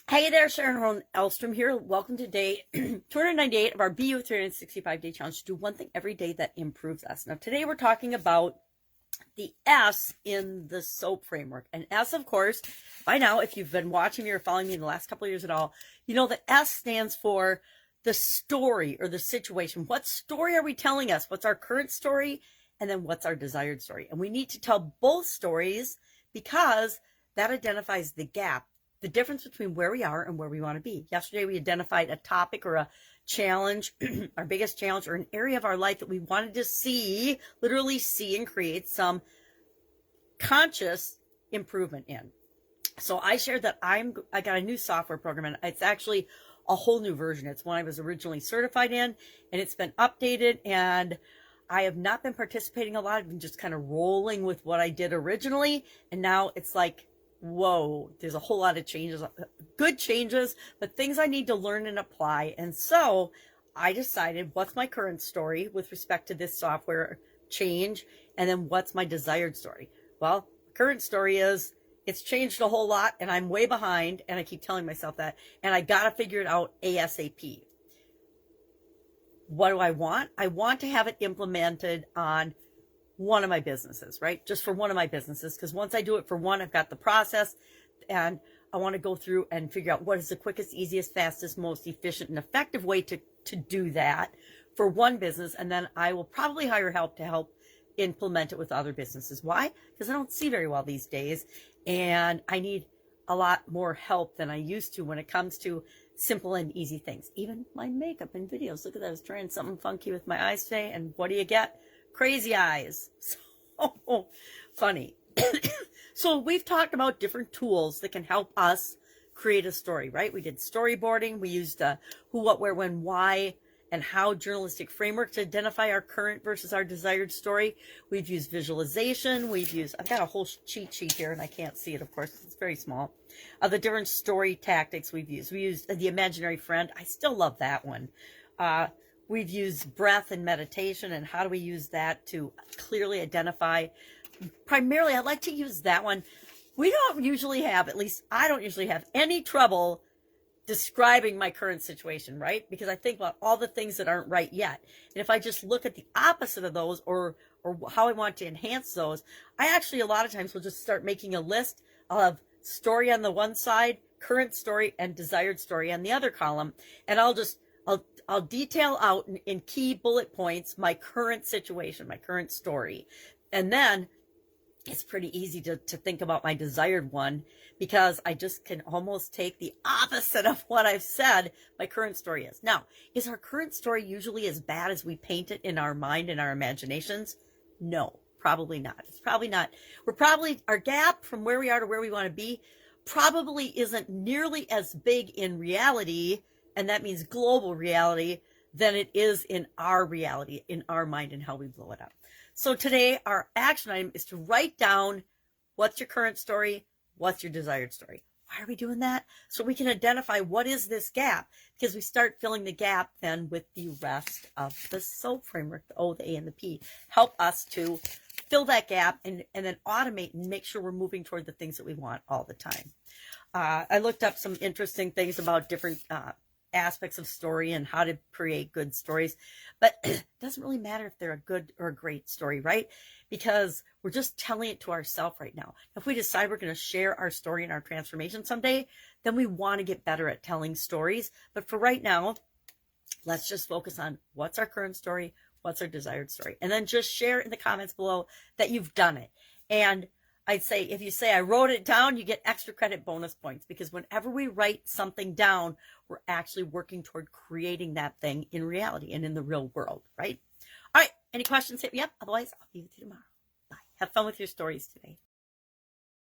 Hey there, Sharon Horne-Ellstrom here. Welcome to day 298 of our BU 365-day challenge to do one thing every day that improves us. Now, today we're talking about the S in the SOAP framework. And S, of course, by now, if you've been watching me or following me in the last couple of years at all, you know that S stands for the story or the situation. What story are we telling us? What's our current story? And then what's our desired story? And we need to tell both stories because that identifies the gap, the difference between where we are and where we want to be. Yesterday, we identified a topic or a challenge, our biggest challenge, or an area of our life that we wanted to see, literally see and create some conscious improvement in. So I shared that I got a new software program, and it's actually a whole new version. It's one I was originally certified in, and it's been updated, and I have not been participating a lot. I've been just kind of rolling with what I did originally, and now it's like, whoa, there's a whole lot of changes, good changes, but things I need to learn and apply. And so I decided, what's my current story with respect to this software change? And then what's my desired story? Well, current story is it's changed a whole lot and I'm way behind. And I keep telling myself that, and I got to figure it out ASAP. What do I want? I want to have it implemented on one of my businesses, right? Just for one of my businesses. Because once I do it for one, I've got the process and I want to go through and figure out what is the quickest, easiest, fastest, most efficient and effective way to do that for one business. And then I will probably hire help to help implement it with other businesses. Why? Because I don't see very well these days. And I need a lot more help than I used to when it comes to simple and easy things. Even my makeup and videos. Look at that. I was trying something funky with my eyes today. And what do you get? Crazy eyes. So funny. So we've talked about different tools that can help us create a story, right? We did storyboarding. We used who, what, where, when, why, and how journalistic framework to identify our current versus our desired story. We've used visualization. I've got a whole cheat sheet here and I can't see it, of course. It's very small. The different story tactics we've used. We used the imaginary friend. I still love that one. We've used breath and meditation, and how do we use that to clearly identify? Primarily, I like to use that one. We don't usually have, at least I don't usually have any trouble describing my current situation, right? Because I think about all the things that aren't right yet. And if I just look at the opposite of those or how I want to enhance those, I actually a lot of times will just start making a list of story on the one side, current story, and desired story on the other column. And I'll detail out in key bullet points my current situation, my current story. And then it's pretty easy to think about my desired one because I just can almost take the opposite of what I've said my current story is. Now, is our current story usually as bad as we paint it in our mind and our imaginations? No, probably not. It's probably not. Our gap from where we are to where we want to be probably isn't nearly as big in reality, and that means global reality, than it is in our reality, in our mind, and how we blow it up. So today, our action item is to write down what's your current story, what's your desired story. Why are we doing that? So we can identify what is this gap, because we start filling the gap then with the rest of the SOAP framework, the O, the A, and the P. Help us to fill that gap and then automate and make sure we're moving toward the things that we want all the time. I looked up some interesting things about different aspects of story and how to create good stories, but it doesn't really matter if they're a good or a great story, right? Because we're just telling it to ourselves right now. If we decide we're going to share our story and our transformation someday, then we want to get better at telling stories. But for right now, let's just focus on what's our current story, what's our desired story, and then just share in the comments below that you've done it. And I'd say if you say I wrote it down, you get extra credit bonus points, because whenever we write something down, we're actually working toward creating that thing in reality and in the real world, right? All right. Any questions? Hit me up. Otherwise, I'll be with you tomorrow. Bye. Have fun with your stories today.